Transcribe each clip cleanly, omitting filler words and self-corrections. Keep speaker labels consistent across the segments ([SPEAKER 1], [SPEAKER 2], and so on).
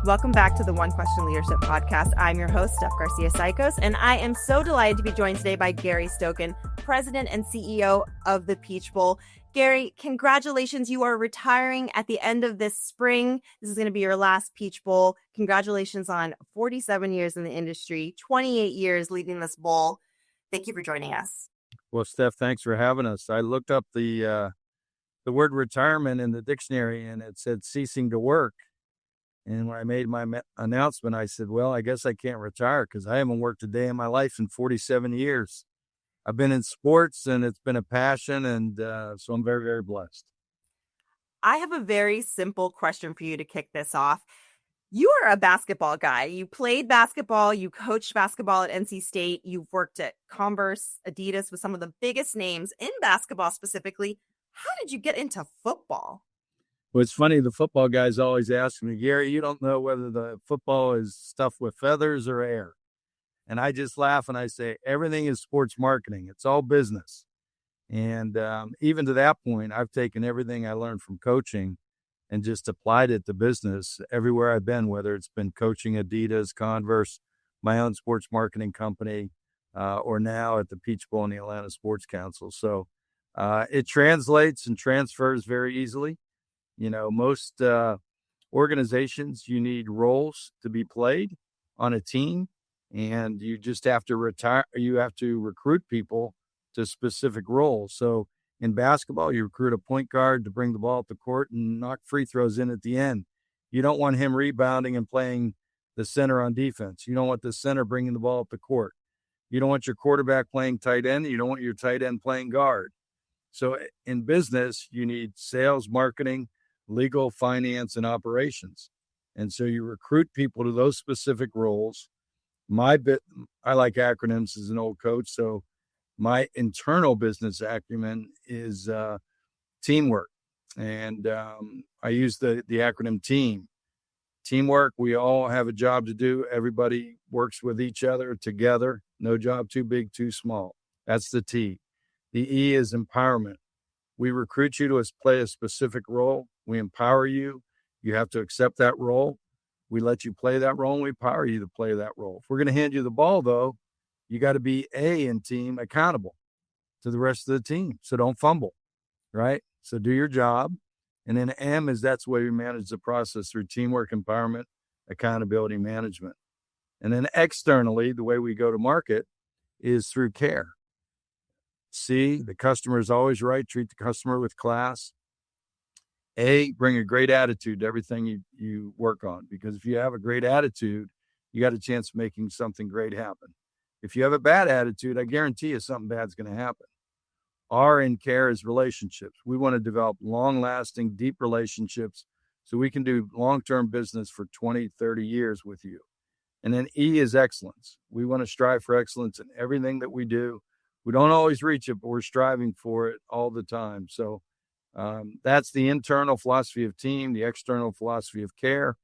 [SPEAKER 1] Welcome back to the One Question Leadership Podcast. I'm your host, Steph Garcia Cichosz, and I am so delighted to be joined today by Gary Stokan, President and CEO of the Peach Bowl. Gary, congratulations. You are retiring at the end of this spring. This is going to be your last Peach Bowl. Congratulations on 47 years in the industry, 28 years leading this bowl. Thank you for joining us.
[SPEAKER 2] Well, Steph, thanks for having us. I looked up the word retirement in the dictionary, and it said ceasing to work. And when I made my announcement, I said, well, I guess I can't retire because I haven't worked a day in my life in 47 years. I've been in sports, and it's been a passion, and so I'm very, very blessed.
[SPEAKER 1] I have a very simple question for you to kick this off. You are a basketball guy. You played basketball. You coached basketball at NC State. You've worked at Converse, Adidas with some of the biggest names in basketball specifically. How did you get into football?
[SPEAKER 2] Well, it's funny. The football guys always ask me, Gary, you don't know whether the football is stuffed with feathers or air. And I just laugh and I say, everything is sports marketing. It's all business. And even to that point, I've taken everything I learned from coaching and just applied it to business everywhere I've been, whether it's been coaching Adidas, Converse, my own sports marketing company, or now at the Peach Bowl and the Atlanta Sports Council. So it translates and transfers very easily. You know, most organizations, you need roles to be played on a team, and you just have to recruit people to specific roles. So in basketball, you recruit a point guard to bring the ball up the court and knock free throws in at the end. You don't want him rebounding and playing the center on defense. You don't want the center bringing the ball up the court. You don't want your quarterback playing tight end. You don't want your tight end playing guard. So in business, you need sales, marketing, legal, finance, and operations. And so you recruit people to those specific roles. I like acronyms as an old coach. So my internal business acumen is teamwork. And I use the acronym TEAM. Teamwork, we all have a job to do. Everybody works with each other together. No job too big, too small. That's the T. The E is empowerment. We recruit you to play a specific role. We empower you. You have to accept that role. We let you play that role, and we empower you to play that role. If we're going to hand you the ball, though, you got to be A in team accountable to the rest of the team. So don't fumble, right? So do your job. And then M is that's the way we manage the process through teamwork, empowerment, accountability, management. And then externally, the way we go to market is through care. C, the customer is always right. Treat the customer with class. A, bring a great attitude to everything you work on. Because if you have a great attitude, you got a chance of making something great happen. If you have a bad attitude, I guarantee you something bad's going to happen. R in care is relationships. We want to develop long-lasting, deep relationships so we can do long-term business for 20, 30 years with you. And then E is excellence. We want to strive for excellence in everything that we do. We don't always reach it, but we're striving for it all the time. So that's the internal philosophy of team, the external philosophy of care.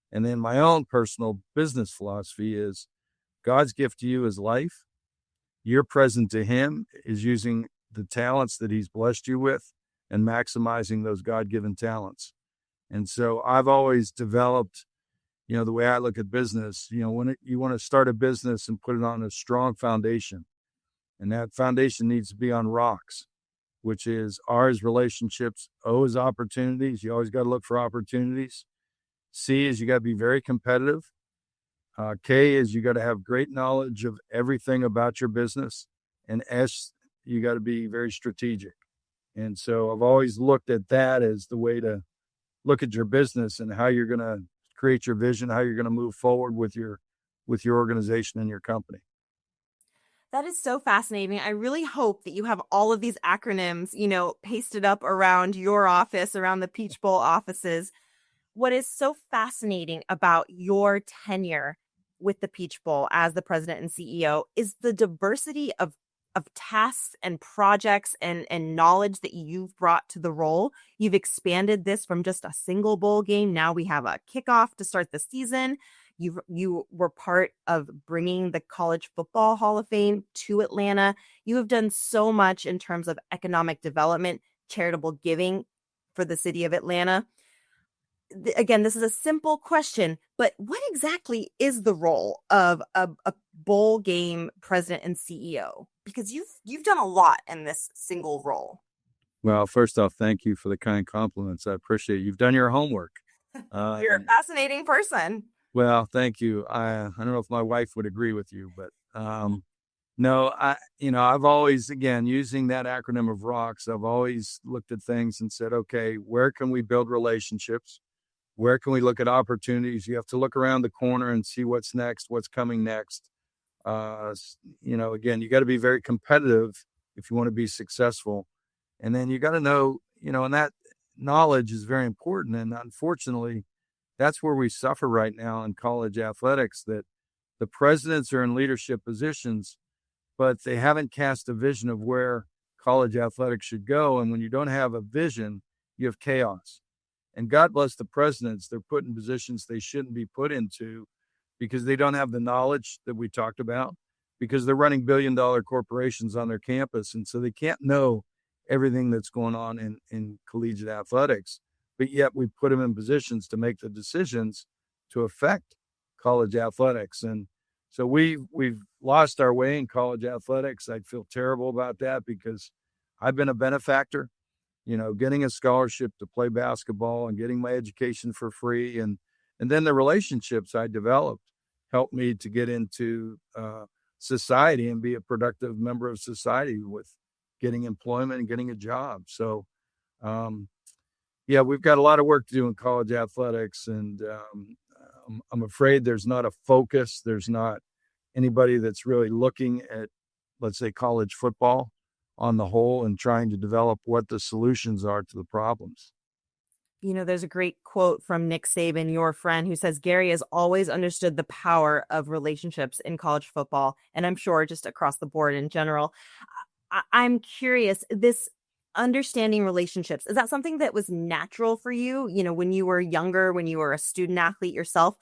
[SPEAKER 2] And then my own personal business philosophy is God's gift to you is life. Your present to him is using the talents that he's blessed you with and maximizing those God-given talents. And so I've always developed, the way I look at business, when you want to start a business and put it on a strong foundation, and that foundation needs to be on rocks, which is R is relationships, O is opportunities. You always got to look for opportunities. C is you got to be very competitive. K is you got to have great knowledge of everything about your business. And S, you got to be very strategic. And so I've always looked at that as the way to look at your business and how you're going to create your vision, how you're going to move forward with your organization and your company.
[SPEAKER 1] That is so fascinating. I really hope that you have all of these acronyms, pasted up around your office, around the Peach Bowl offices. What is so fascinating about your tenure with the Peach Bowl as the president and CEO is the diversity of tasks and projects and knowledge that you've brought to the role. You've expanded this from just a single bowl game. Now we have a kickoff to start the season. You were part of bringing the College Football Hall of Fame to Atlanta. You have done so much in terms of economic development, charitable giving for the city of Atlanta. again, this is a simple question, but what exactly is the role of a bowl game president and CEO? Because you've done a lot in this single role.
[SPEAKER 2] Well, first off, thank you for the kind compliments. I appreciate it. You've done your homework.
[SPEAKER 1] You're a fascinating person.
[SPEAKER 2] Well, thank you. I don't know if my wife would agree with you, but no, I've always, again, using that acronym of ROCKS, I've always looked at things and said, okay, where can we build relationships? Where can we look at opportunities? You have to look around the corner and see what's next, what's coming next. Again, you got to be very competitive if you want to be successful. And then you got to know, and that knowledge is very important. And unfortunately, that's where we suffer right now in college athletics, that the presidents are in leadership positions, but they haven't cast a vision of where college athletics should go. And when you don't have a vision, you have chaos. And God bless the presidents, they're put in positions they shouldn't be put into because they don't have the knowledge that we talked about, because they're running billion-dollar corporations on their campus. And so they can't know everything that's going on in collegiate athletics. But yet we put them in positions to make the decisions to affect college athletics. And so we've lost our way in college athletics. I feel terrible about that because I've been a benefactor, getting a scholarship to play basketball and getting my education for free. And then the relationships I developed helped me to get into society and be a productive member of society with getting employment and getting a job. So, we've got a lot of work to do in college athletics, and I'm afraid there's not a focus. There's not anybody that's really looking at, let's say, college football on the whole and trying to develop what the solutions are to the problems.
[SPEAKER 1] There's a great quote from Nick Saban, your friend, who says Gary has always understood the power of relationships in college football, and I'm sure just across the board in general. I'm curious, this understanding relationships, is that something that was natural for you, when you were younger, when you were a student athlete yourself?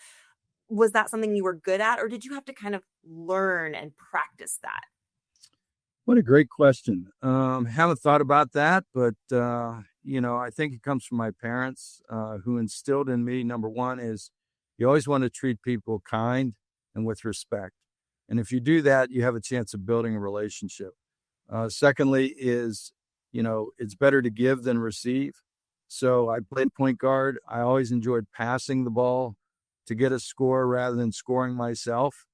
[SPEAKER 1] Was that something you were good at, or did you have to kind of learn and practice that?
[SPEAKER 2] What a great question. Haven't thought about that, but, I think it comes from my parents who instilled in me, number one, is you always want to treat people kind and with respect. And if you do that, you have a chance of building a relationship. Secondly is, it's better to give than receive. So I played point guard. I always enjoyed passing the ball to get a score rather than scoring myself.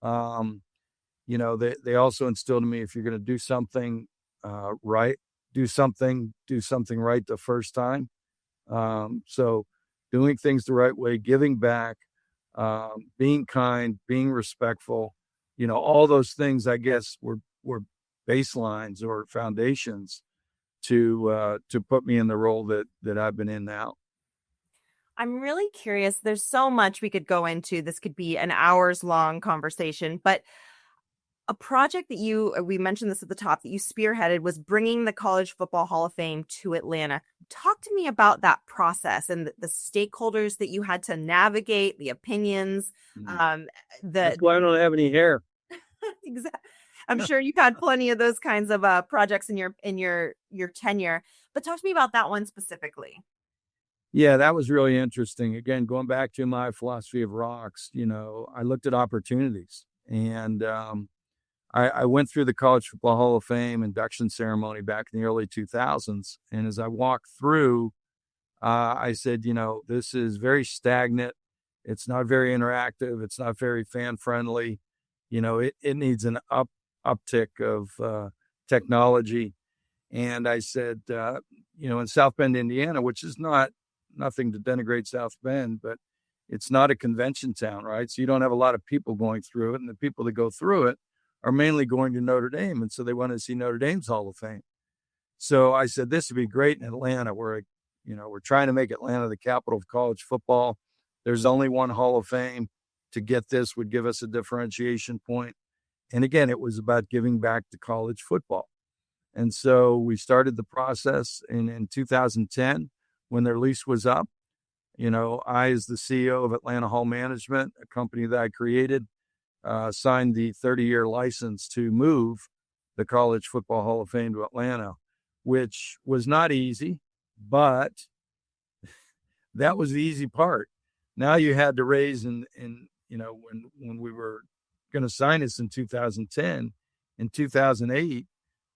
[SPEAKER 2] They also instilled in me, if you're going to do something right, do something right the first time. So doing things the right way, giving back, being kind, being respectful, all those things, I guess, were baselines or foundations to put me in the role that I've been in now.
[SPEAKER 1] I'm really curious. There's so much we could go into. This could be an hours long conversation, but a project that we mentioned this at the top, that you spearheaded, was bringing the College Football Hall of Fame to Atlanta. Talk to me about that process and the stakeholders that you had to navigate, the opinions.
[SPEAKER 2] That's why I don't have any hair.
[SPEAKER 1] Exactly. I'm sure you've had plenty of those kinds of projects in your tenure, but talk to me about that one specifically.
[SPEAKER 2] Yeah, that was really interesting. Again, going back to my philosophy of rocks, I looked at opportunities, and I went through the College Football Hall of Fame induction ceremony back in the early 2000s. And as I walked through, I said, this is very stagnant. It's not very interactive. It's not very fan friendly. It needs an uptick of technology. And I said, in South Bend, Indiana, which is nothing to denigrate South Bend, but it's not a convention town, right? So you don't have a lot of people going through it. And the people that go through it are mainly going to Notre Dame. And so they want to see Notre Dame's Hall of Fame. So I said, this would be great in Atlanta. We're trying to make Atlanta the capital of college football. There's only one Hall of Fame. To get this would give us a differentiation point. And again, it was about giving back to college football. And so we started the process in 2010 when their lease was up. I, as the CEO of Atlanta Hall Management, a company that I created, signed the 30-year license to move the College Football Hall of Fame to Atlanta, which was not easy, but That was the easy part. Now you had to raise, and when we were going to sign this in 2010, in 2008,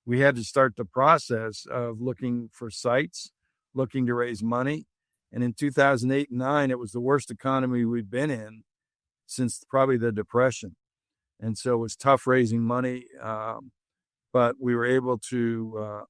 [SPEAKER 2] we had to start the process of looking for sites, looking to raise money. And in 2008 and 9, it was the worst economy we'd been in since probably the Depression. And so it was tough raising money. But we were able to,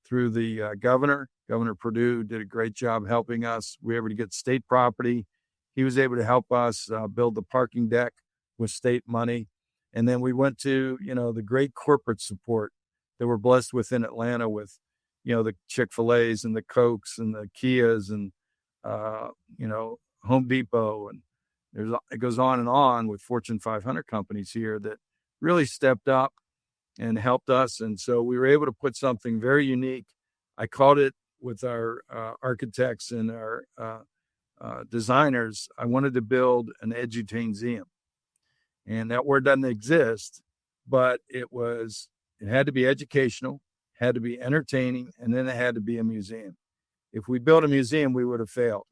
[SPEAKER 2] through the Governor Perdue did a great job helping us. We were able to get state property. He was able to help us build the parking deck with state money. And then we went to, the great corporate support that we're blessed with in Atlanta with, the Chick-fil-A's and the Cokes and the Kias and, Home Depot. And it goes on with Fortune 500 companies here that really stepped up and helped us. And so we were able to put something very unique. I called it with our architects and our designers. I wanted to build an edutainmuseum. And that word doesn't exist, but it had to be educational, had to be entertaining, and then it had to be a museum. If we built a museum, we would have failed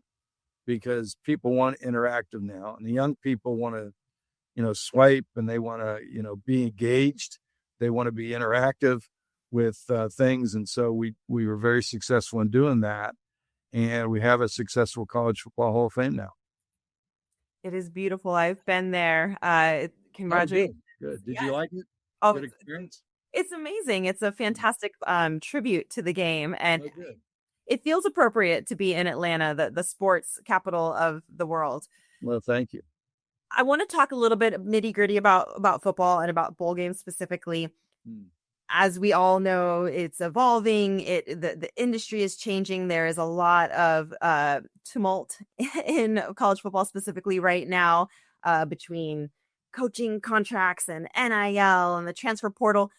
[SPEAKER 2] because people want interactive now. And the young people want to, swipe, and they want to, be engaged. They want to be interactive with things. And so we were very successful in doing that. And we have a successful College Football Hall of Fame now.
[SPEAKER 1] It is beautiful. I've been there. Congratulations.
[SPEAKER 2] Oh, good. Did you like it?
[SPEAKER 1] Oh,
[SPEAKER 2] good experience?
[SPEAKER 1] It's amazing. It's a fantastic tribute to the game. And
[SPEAKER 2] good.
[SPEAKER 1] It feels appropriate to be in Atlanta, the sports capital of the world.
[SPEAKER 2] Well, thank you.
[SPEAKER 1] I want to talk a little bit nitty gritty about football and about bowl games specifically. As we all know, it's evolving. The industry is changing. There is a lot of tumult in college football specifically right now between coaching contracts and NIL and the transfer portal.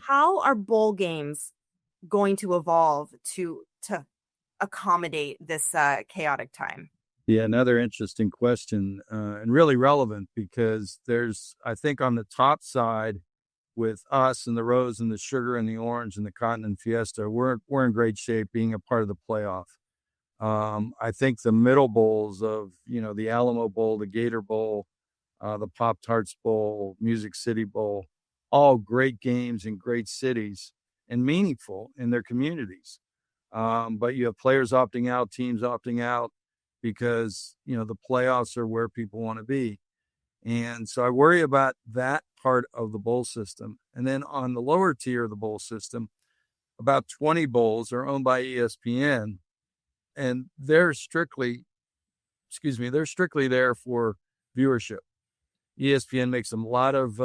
[SPEAKER 1] How are bowl games going to evolve to accommodate this chaotic time?
[SPEAKER 2] Yeah, another interesting question and really relevant because there's, I think on the top side with us and the Rose and the Sugar and the Orange and the Cotton and Fiesta, we're in great shape being a part of the playoff. I think the middle bowls of, the Alamo Bowl, the Gator Bowl, the Pop-Tarts Bowl, Music City Bowl, all great games in great cities and meaningful in their communities. But you have players opting out, teams opting out, because, the playoffs are where people want to be. And so I worry about that part of the bowl system. And then on the lower tier of the bowl system, about 20 bowls are owned by ESPN, and they're strictly there for viewership. ESPN makes a lot of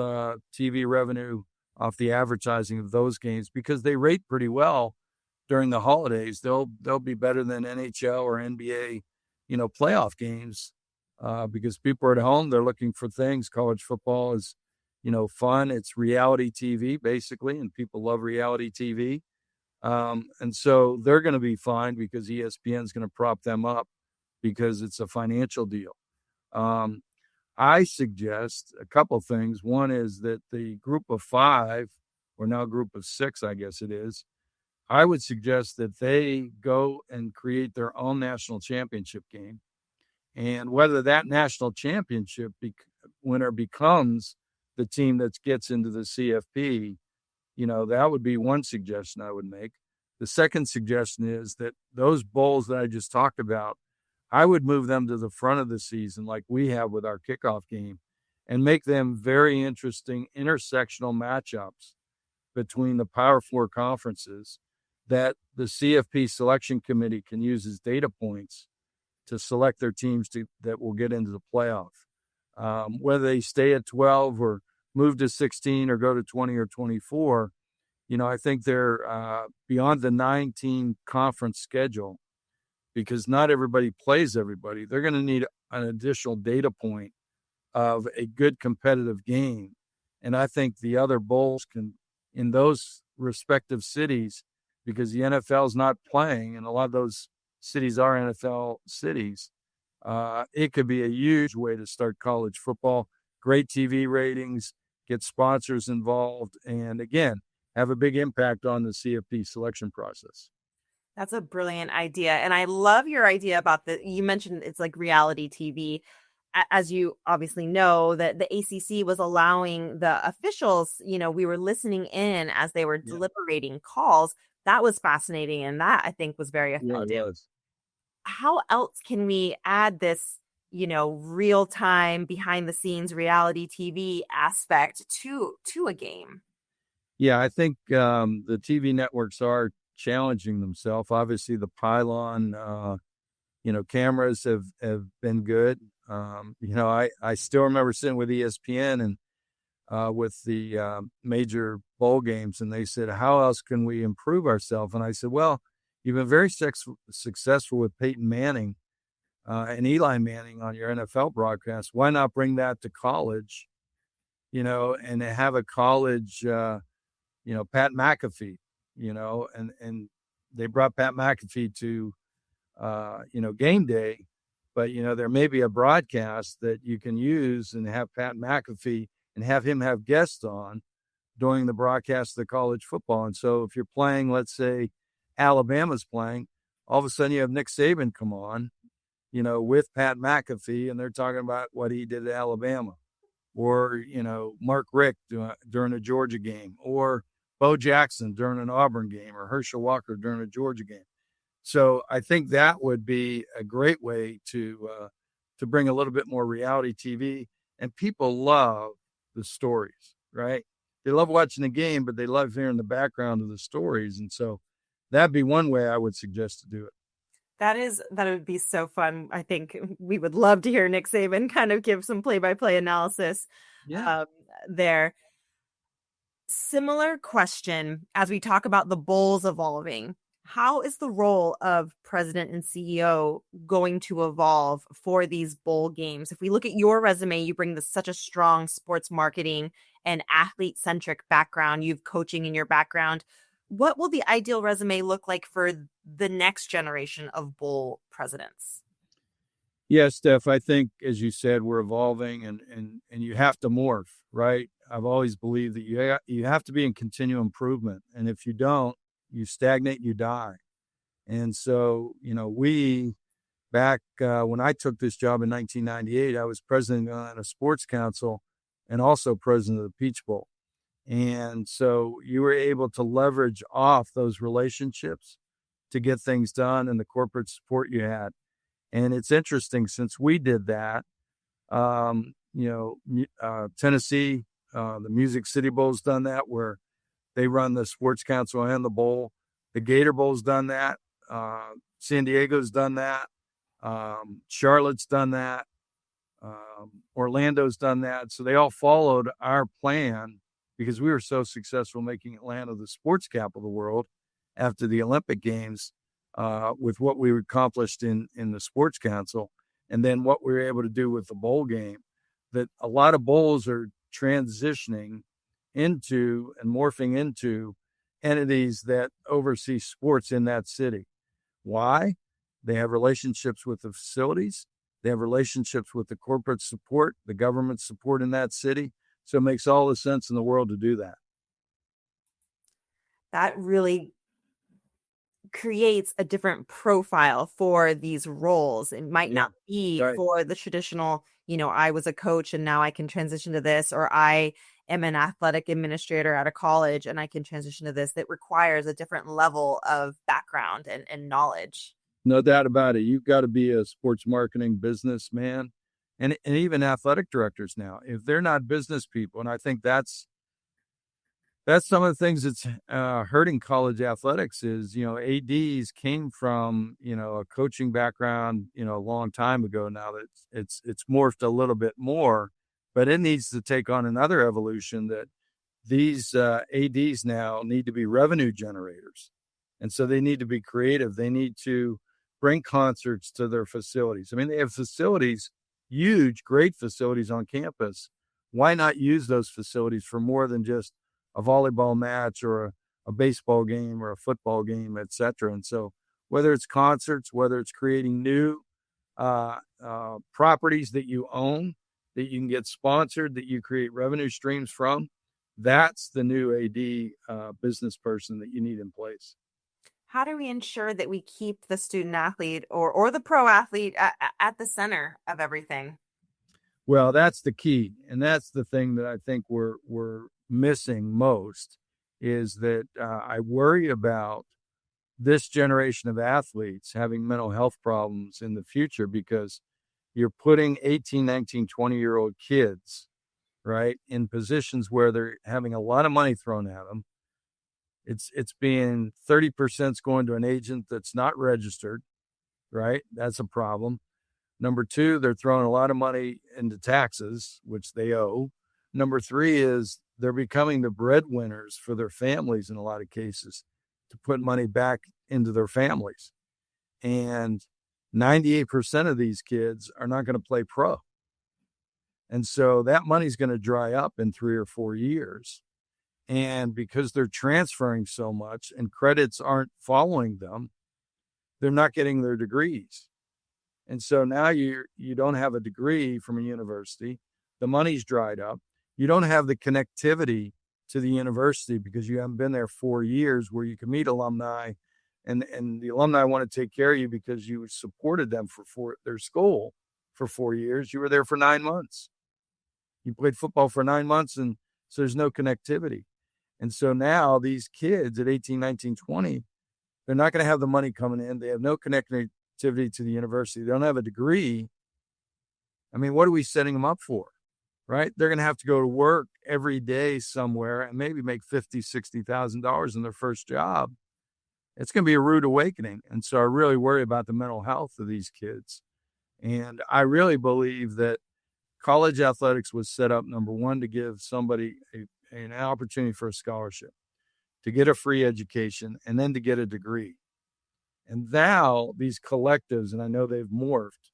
[SPEAKER 2] TV revenue off the advertising of those games because they rate pretty well during the holidays. They'll be better than NHL or NBA playoff games because people are at home. They're looking for things. College football is, fun. It's reality TV, basically, and people love reality TV. And so they're going to be fine because ESPN is going to prop them up because it's a financial deal. I suggest a couple of things. One is that the group of 5, or now group of 6, I guess it is, I would suggest that they go and create their own national championship game. And whether that national championship winner becomes the team that gets into the CFP, that would be one suggestion I would make. The second suggestion is that those bowls that I just talked about, I would move them to the front of the season like we have with our kickoff game and make them very interesting intersectional matchups between the Power 4 conferences that the CFP selection committee can use as data points to select their teams that will get into the playoff. Whether they stay at 12 or move to 16 or go to 20 or 24, I think they're beyond the 19 conference schedule because not everybody plays everybody. They're going to need an additional data point of a good competitive game. And I think the other bowls can, in those respective cities, because the NFL is not playing, and a lot of those cities are NFL cities, it could be a huge way to start college football. Great TV ratings, get sponsors involved, and again, have a big impact on the CFP selection process.
[SPEAKER 1] That's a brilliant idea. And I love your idea about you mentioned it's like reality TV. As you obviously know, that the ACC was allowing the officials, we were listening in as they were
[SPEAKER 2] Yeah,
[SPEAKER 1] deliberating calls. That was fascinating. And that I think was very
[SPEAKER 2] yeah, it
[SPEAKER 1] effective.
[SPEAKER 2] was.
[SPEAKER 1] How else can we add this, real time behind the scenes reality TV aspect to a game?
[SPEAKER 2] Yeah, I think the TV networks are challenging themselves. Obviously, the pylon, cameras have been good. I still remember sitting with ESPN and with the major bowl games, and they said, "How else can we improve ourselves?" And I said, "Well, you've been very successful with Peyton Manning and Eli Manning on your NFL broadcast. Why not bring that to college? And have a college." Pat McAfee, and they brought Pat McAfee to, game day, but, there may be a broadcast that you can use and have Pat McAfee and have him have guests on during the broadcast of the college football. And so if you're playing, let's say Alabama's playing, all of a sudden you have Nick Saban come on, with Pat McAfee, and they're talking about what he did at Alabama, or Mark Richt during a Georgia game, or Bo Jackson during an Auburn game, or Herschel Walker during a Georgia game. So I think that would be a great way to bring a little bit more reality TV. And people love the stories, right? They love watching the game, but they love hearing the background of the stories. And so that'd be one way I would suggest to do it.
[SPEAKER 1] That would be so fun. I think we would love to hear Nick Saban kind of give some play-by-play analysis
[SPEAKER 2] Yeah.
[SPEAKER 1] um, there. Similar question as we talk about the bowls evolving. How is the role of president and CEO going to evolve for these bowl games? If we look at your resume, you bring such a strong sports marketing and athlete centric background. You've coaching in your background. What will the ideal resume look like for the next generation of bowl presidents?
[SPEAKER 2] Yeah, Steph, I think, as you said, we're evolving and you have to morph, right? I've always believed that you have to be in continual improvement. And if you don't, you stagnate, you die. And so, we back when I took this job in 1998, I was president of a sports council and also president of the Peach Bowl. And so you were able to leverage off those relationships to get things done and the corporate support you had. And it's interesting since we did that, Tennessee, the Music City Bowl's done that where they run the sports council and the bowl. The Gator Bowl's done that. San Diego's done that. Charlotte's done that. Orlando's done that. So they all followed our plan because we were so successful making Atlanta the sports capital of the world after the Olympic Games. With what we accomplished in the sports council, and then what we were able to do with the bowl game, that a lot of bowls are transitioning into and morphing into entities that oversee sports in that city. Why? They have relationships with the facilities. They have relationships with the corporate support, the government support in that city. So it makes all the sense in the world to do that.
[SPEAKER 1] That really creates a different profile for these roles. It might
[SPEAKER 2] Yeah,
[SPEAKER 1] not be
[SPEAKER 2] right.
[SPEAKER 1] for the traditional, I was a coach and now I can transition to this, or I am an athletic administrator out of college and I can transition to this. That requires a different level of background and knowledge.
[SPEAKER 2] No doubt about it. You've got to be a sports marketing businessman, and even athletic directors now, if they're not business people, and I think that's some of the things that's hurting college athletics is, ADs came from, a coaching background, a long time ago now that it's morphed a little bit more, but it needs to take on another evolution that these ADs now need to be revenue generators. And so they need to be creative. They need to bring concerts to their facilities. I mean, they have facilities, huge, great facilities on campus. Why not use those facilities for more than just a volleyball match or a baseball game or a football game, et cetera? And so whether it's concerts, whether it's creating new properties that you own, that you can get sponsored, that you create revenue streams from, that's the new AD business person that you need in place.
[SPEAKER 1] how do we ensure that we keep the student athlete or the pro athlete at the center of everything?
[SPEAKER 2] Well, that's the key, and that's the thing that I think we're missing most is that I worry about this generation of athletes having mental health problems in the future because you're putting 18, 19, 20-year-old kids, right, in positions where they're having a lot of money thrown at them. It's being 30% going to an agent that's not registered, right? That's a problem. Number two, they're throwing a lot of money into taxes, which they owe. Number three is they're becoming the breadwinners for their families in a lot of cases to put money back into their families. And 98% of these kids are not going to play pro. And so that money's going to dry up in 3 or 4 years. And because they're transferring so much and credits aren't following them, they're not getting their degrees. And so now you don't have a degree from a university. The money's dried up. You don't have the connectivity to the university because you haven't been there 4 years where you can meet alumni and the alumni want to take care of you because you supported them for their school for 4 years. You were there for 9 months. You played football for 9 months, and so there's no connectivity. And so now these kids at 18, 19, 20, they're not going to have the money coming in. They have no connectivity to the university. They don't have a degree. I mean, what are we setting them up for, right? They're going to have to go to work every day somewhere and maybe make $50,000, $60,000 in their first job. It's going to be a rude awakening. And so I really worry about the mental health of these kids. And I really believe that college athletics was set up, number one, to give somebody an opportunity for a scholarship, to get a free education, and then to get a degree. And now these collectives, and I know they've morphed,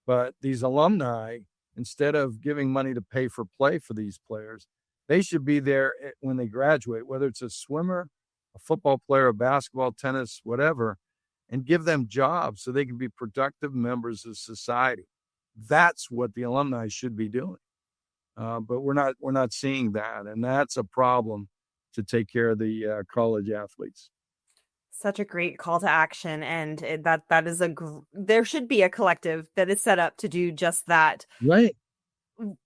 [SPEAKER 2] but these alumni, instead of giving money to pay for play for these players, they should be there when they graduate, whether it's a swimmer, a football player, a basketball, tennis, whatever, and give them jobs so they can be productive members of society. That's what the alumni should be doing. But we're not seeing that. And that's a problem to take care of the college athletes.
[SPEAKER 1] Such a great call to action, and that is there should be a collective that is set up to do just that.
[SPEAKER 2] Right.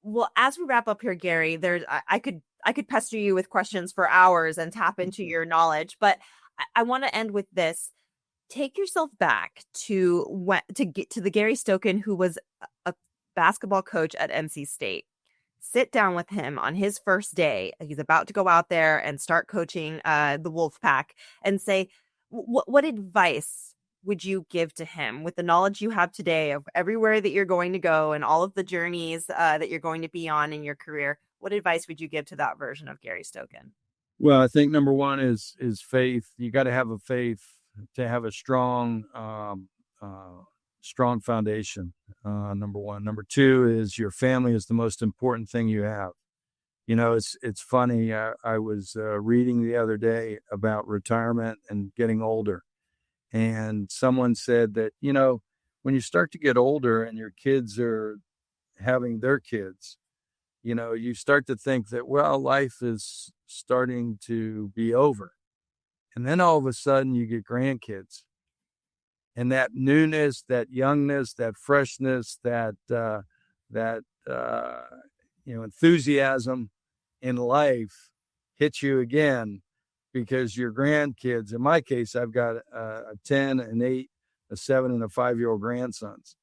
[SPEAKER 1] Well, as we wrap up here, Gary, I could pester you with questions for hours and tap into your knowledge, but I want to end with this. Take yourself back to get to the Gary Stokan who was a basketball coach at NC State. Sit down with him on his first day. He's about to go out there and start coaching the Wolfpack, and say, what advice would you give to him with the knowledge you have today of everywhere that you're going to go and all of the journeys that you're going to be on in your career? What advice would you give to that version of Gary Stokan?
[SPEAKER 2] Well, I think number one is faith. You got to have a faith to have a strong foundation. Number one. Number two is your family is the most important thing you have. You know, it's funny. I was reading the other day about retirement and getting older. And someone said that, you know, when you start to get older and your kids are having their kids, you know, you start to think that, well, life is starting to be over. And then all of a sudden you get grandkids. And that newness, that youngness, that freshness, that enthusiasm in life hits you again because your grandkids, in my case, I've got a 10, an 8, a 7, and a 5-year-old grandsons.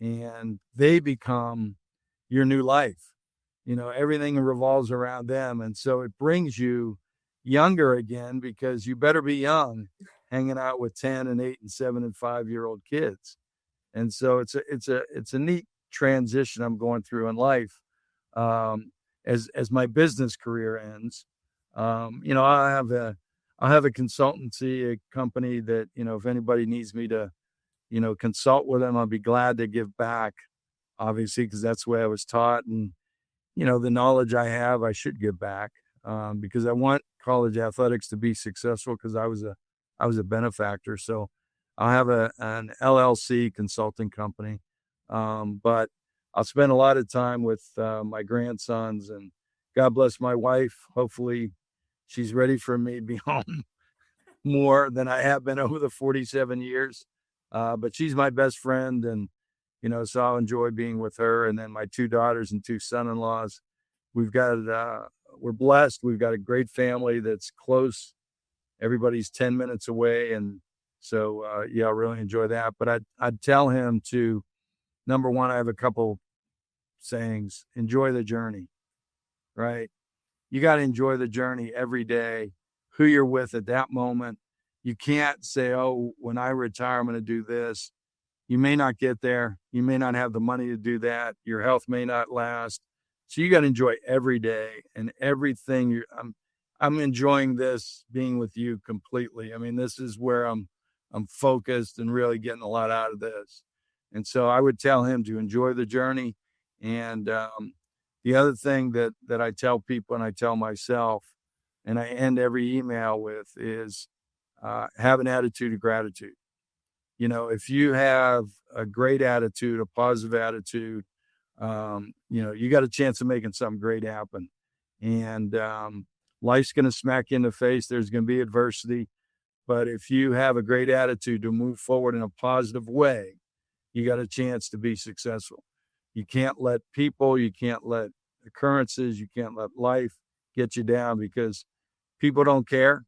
[SPEAKER 2] And they become your new life. You know, everything revolves around them. And so it brings you younger again because you better be young hanging out with 10 and 8 and 7 and 5-year-old kids. And so it's a neat transition I'm going through in life. As my business career ends, I'll have a consultancy, a company that, you know, if anybody needs me to, you know, consult with them, I'll be glad to give back, obviously, because that's the way I was taught. And, you know, the knowledge I have, I should give back because I want college athletics to be successful because I was a benefactor. So I'll have an LLC consulting company. But I'll spend a lot of time with my grandsons, and God bless my wife. Hopefully she's ready for me to be home more than I have been over the 47 years. But she's my best friend, and so I'll enjoy being with her. And then my 2 daughters and 2 son-in-laws. We're blessed. We've got a great family that's close. Everybody's 10 minutes away. And so, I really enjoy that. But I'd tell him to, number one, I have a couple sayings: enjoy the journey, right? You got to enjoy the journey every day, who you're with at that moment. You can't say, oh, when I retire, I'm going to do this. You may not get there. You may not have the money to do that. Your health may not last. So you got to enjoy every day and everything. I'm enjoying this being with you completely. I mean, this is where I'm focused and really getting a lot out of this. And so I would tell him to enjoy the journey. And the other thing that I tell people and I tell myself, and I end every email with, is have an attitude of gratitude. If you have a great attitude, a positive attitude, you got a chance of making something great happen. And life's going to smack you in the face. There's going to be adversity. But if you have a great attitude to move forward in a positive way, you got a chance to be successful. You can't let people, you can't let occurrences, you can't let life get you down, because people don't care,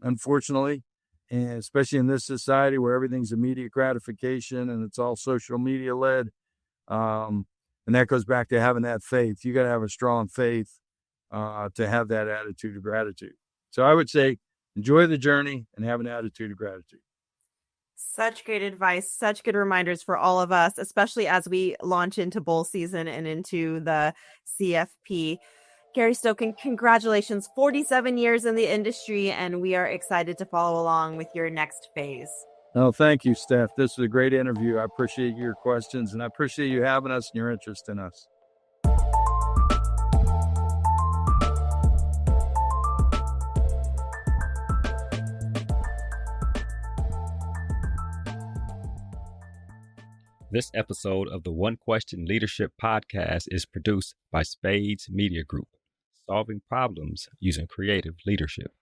[SPEAKER 2] unfortunately. And especially in this society where everything's immediate gratification and it's all social media led. And that goes back to having that faith. You got to have a strong faith to have that attitude of gratitude. So I would say enjoy the journey and have an attitude of gratitude.
[SPEAKER 1] Such great advice, such good reminders for all of us, especially as we launch into bowl season and into the CFP. Gary Stokan, congratulations, 47 years in the industry, and we are excited to follow along with your next phase.
[SPEAKER 2] Oh, thank you, Steph. This was a great interview. I appreciate your questions, and I appreciate you having us and your interest in us.
[SPEAKER 3] This episode of the One Question Leadership Podcast is produced by Spades Media Group, solving problems using creative leadership.